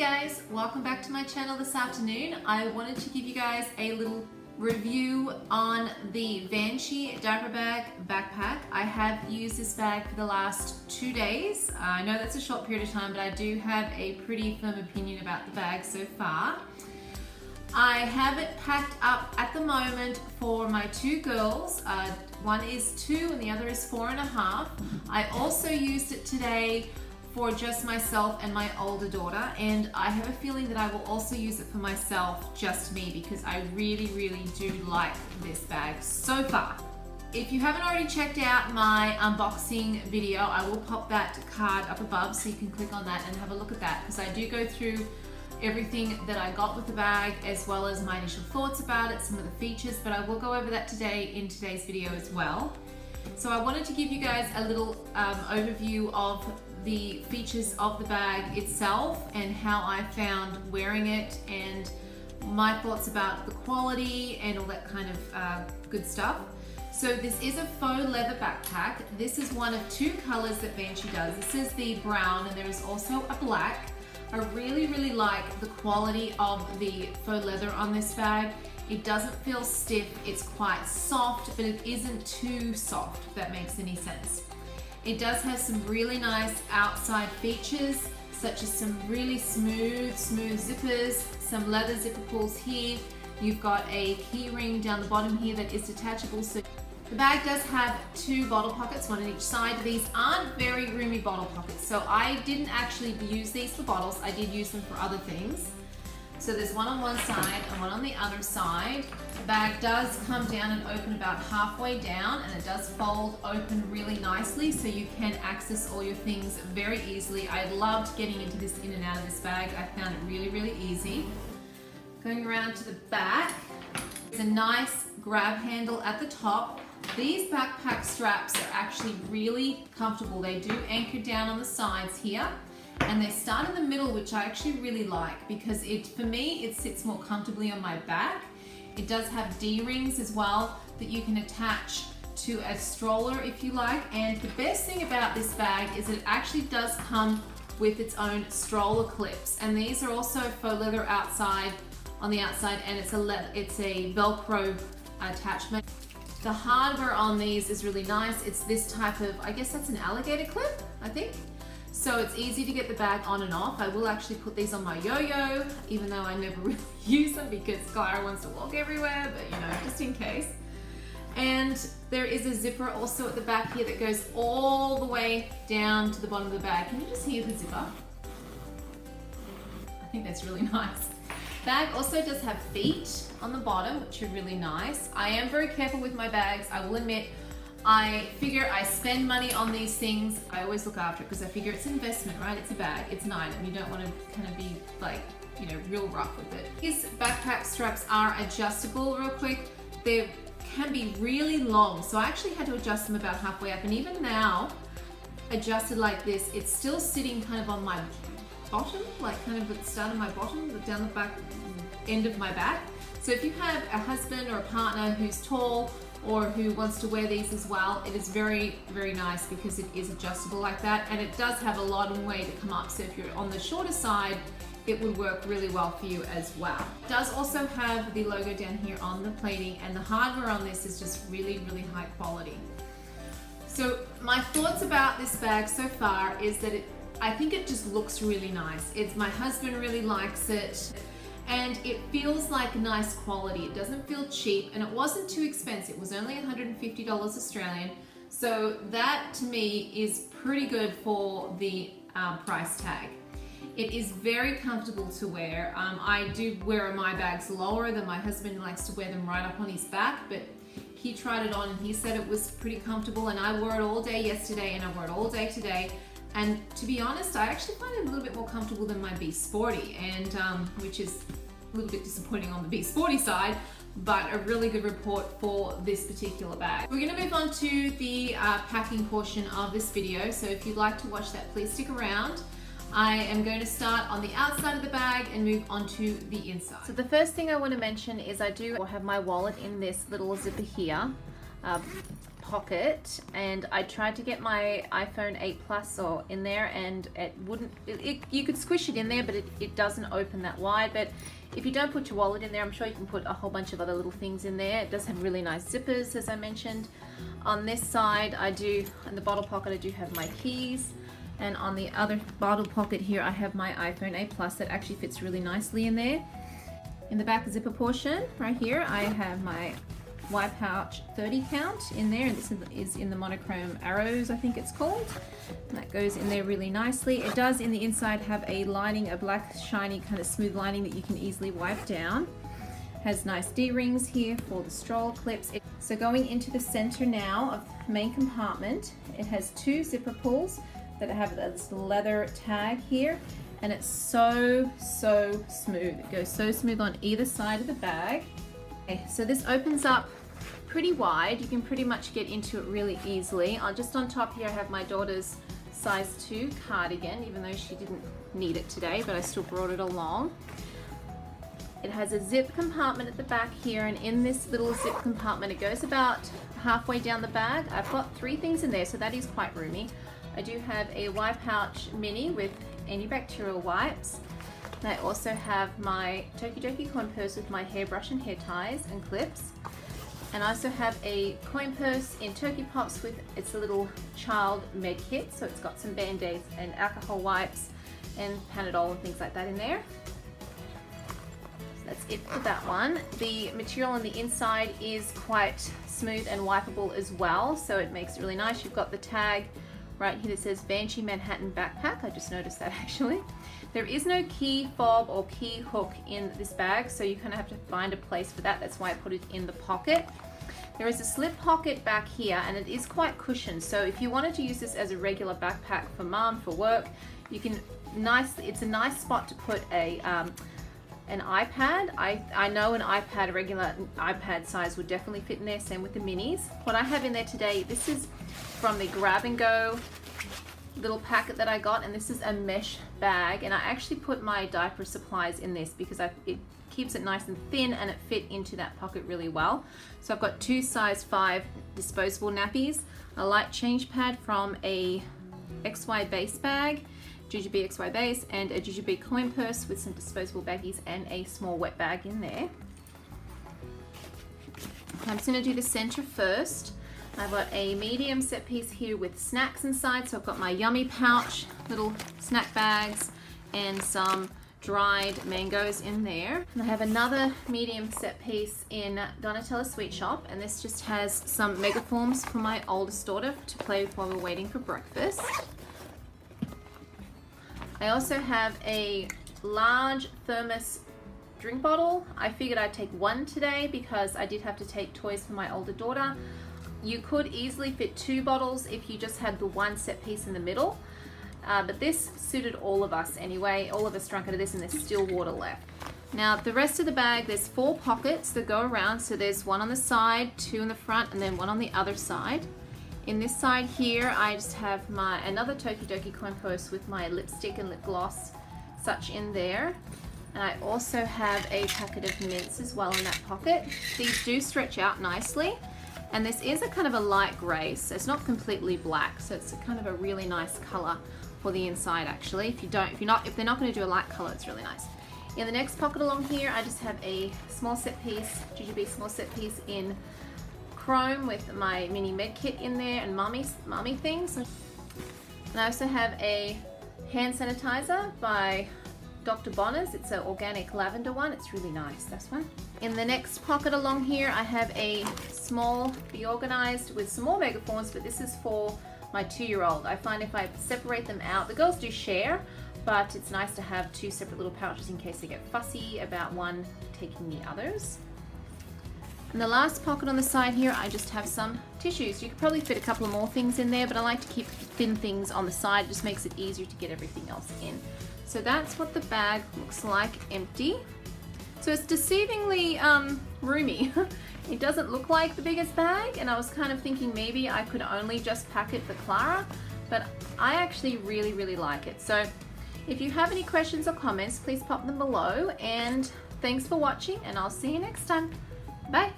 guys, welcome back to my channel this afternoon. I wanted to give you guys a little review on the Vanchi Backpack. I have used this bag for the last 2 days. I know that's a short period of time, but I do have a pretty firm opinion about the bag so far. I have it packed up at the moment for my two girls. One is 2 and the other is 4.5. I also used it today for just myself and my older daughter, and I have a feeling that I will also use it for myself, just me, because I really do like this bag so far. If you haven't already checked out my unboxing video, I will pop that card up above so you can click on that and have a look at that, because I do go through everything that I got with the bag as well as my initial thoughts about it, some of the features, but I will go over that today in today's video as well. So I wanted to give you guys a little overview of the features of the bag itself and how I found wearing it and my thoughts about the quality and all that kind of good stuff. So this is a faux leather backpack. This is one of 2 colors that Vanchi does. This is the brown and there is also a black. I really like the quality of the faux leather on this bag. It doesn't feel stiff, it's quite soft, but it isn't too soft, if that makes any sense. It does have some really nice outside features, such as some really smooth zippers, some leather zipper pulls here. You've got a key ring down the bottom here that is detachable. So the bag does have 2 bottle pockets, one on each side. These aren't very roomy bottle pockets, so I didn't actually use these for bottles. I did use them for other things. So there's one on one side and one on the other side. The bag does come down and open about halfway down, and it does fold open really nicely so you can access all your things very easily. I loved getting into this in and out of this bag. I found it really easy. Going around to the back, there's a nice grab handle at the top. These backpack straps are actually really comfortable. They do anchor down on the sides here, and they start in the middle, which I actually really like because for me it sits more comfortably on my back. It does have D-rings as well that you can attach to a stroller if you like, and the best thing about this bag is it actually does come with its own stroller clips, and these are also faux leather outside on the outside, and it's a Velcro attachment. The hardware on these is really nice. It's this type of, I guess that's an alligator clip, I think. So it's easy to get the bag on and off. I will actually put these on my yo-yo, even though I never really use them because Clara wants to walk everywhere, but you know, just in case. And there is a zipper also at the back here that goes all the way down to the bottom of the bag. Can you just hear the zipper? I think that's really nice. Bag also does have feet on the bottom, which are really nice. I am very careful with my bags, I will admit. I figure I spend money on these things. I always look after it because I figure it's an investment, right? It's a bag, it's an item. You don't want to kind of be like, you know, real rough with it. These backpack straps are adjustable real quick. They can be really long, so I actually had to adjust them about halfway up, and even now, adjusted like this, it's still sitting kind of on my bottom, like kind of at the start of my bottom, down the back end of my back. So if you have a husband or a partner who's tall or who wants to wear these as well, it is very nice because it is adjustable like that, and it does have a long way to come up. So if you're on the shorter side, it would work really well for you as well. It does also have the logo down here on the plating, and the hardware on this is just really high quality. So my thoughts about this bag so far is that I think it just looks really nice. My husband really likes it, and it feels like nice quality. It doesn't feel cheap, and it wasn't too expensive. It was only $150 Australian. So that to me is pretty good for the price tag. It is very comfortable to wear. I do wear my bags lower than my husband likes to wear them right up on his back, but he tried it on and he said it was pretty comfortable, and I wore it all day yesterday and I wore it all day today. And to be honest, I actually find it a little bit more comfortable than my Be Sporty, and which is a little bit disappointing on the Be Sporty side, but a really good report for this particular bag. We're going to move on to the packing portion of this video, so if you'd like to watch that, please stick around. I am going to start on the outside of the bag and move on to the inside. So the first thing I want to mention is I do have my wallet in this little zipper here. pocket, and I tried to get my iPhone 8 Plus or in there, and it wouldn't, you could squish it in there, but it doesn't open that wide. But if you don't put your wallet in there, I'm sure you can put a whole bunch of other little things in there. It does have really nice zippers, as I mentioned. On this side, in the bottle pocket, I do have my keys. And on the other bottle pocket here, I have my iPhone 8 Plus that actually fits really nicely in there. In the back zipper portion, right here, I have my wide pouch 30 count in there, and this is in the monochrome arrows, I think it's called. And that goes in there really nicely. It does in the inside have a lining, a black shiny kind of smooth lining that you can easily wipe down. Has nice D-rings here for the stroller clips. So going into the center now of the main compartment, it has two zipper pulls that have this leather tag here, and it's so smooth. It goes so smooth on either side of the bag. Okay, so this opens up pretty wide. You can pretty much get into it really easily. Just on top here, I have my daughter's size 2 cardigan, even though she didn't need it today, but I still brought it along. It has a zip compartment at the back here, and in this little zip compartment, it goes about halfway down the bag. I've got 3 things in there, so that is quite roomy. I do have a wipe pouch mini with antibacterial wipes. And I also have my Tokidoki coin purse with my hairbrush and hair ties and clips. And I also have a coin purse in Turkey Pops with its a little child med kit. So it's got some band-aids and alcohol wipes and Panadol and things like that in there. So that's it for that one. The material on the inside is quite smooth and wipeable as well, so it makes it really nice. You've got the tag right here that says Vanchi Manhattan Backpack. I just noticed that actually. There is no key fob or key hook in this bag, so you kind of have to find a place for that. That's why I put it in the pocket. There is a slip pocket back here, and it is quite cushioned. So if you wanted to use this as a regular backpack for mom, for work, you can it's a nice spot to put an iPad. I know an iPad, a regular iPad size would definitely fit in there, same with the minis. What I have in there today, this is from the grab and go little packet that I got, and this is a mesh bag, and I actually put my diaper supplies in this because it keeps it nice and thin, and it fit into that pocket really well. So I've got 2 size 5 disposable nappies, a light change pad from a XY base bag, Jujube XY base, and a Jujube coin purse with some disposable baggies and a small wet bag in there. I'm just going to do the center first. I've got a medium set piece here with snacks inside, so I've got my yummy pouch, little snack bags, and some dried mangoes in there. And I have another medium set piece in Donatella Sweet Shop, and this just has some megaforms for my oldest daughter to play with while we're waiting for breakfast. I also have a large Thermos drink bottle. I figured I'd take 1 today because I did have to take toys for my older daughter. You could easily fit 2 bottles if you just had the 1 set piece in the middle, but this suited all of us anyway. All of us drank out of this, and there's still water left. Now the rest of the bag, there's 4 pockets that go around, so there's 1 on the side, 2 in the front, and then 1 on the other side. In this side here, I just have another Tokidoki coin purse with my lipstick and lip gloss such in there. And I also have a packet of mints as well in that pocket. These do stretch out nicely. And this is a kind of a light gray, so it's not completely black. So it's kind of a really nice color for the inside actually. If they're not going to do a light color, it's really nice. In the next pocket along here, I just have a small set piece, Jujube small set piece in chrome with my mini med kit in there and mommy things. And I also have a hand sanitizer by Dr. Bonner's. It's an organic lavender one. It's really nice, this one. In the next pocket along here, I have a small Be Organized with some more megaforms, but this is for my 2-year-old. I find if I separate them out, the girls do share, but it's nice to have 2 separate little pouches in case they get fussy about one taking the others. In the last pocket on the side here, I just have some tissues. You could probably fit a couple of more things in there, but I like to keep thin things on the side. It just makes it easier to get everything else in. So that's what the bag looks like empty. So it's deceivingly roomy. It doesn't look like the biggest bag, and I was kind of thinking maybe I could only just pack it for Clara, but I actually really like it. So if you have any questions or comments, please pop them below, and thanks for watching, and I'll see you next time. Bye.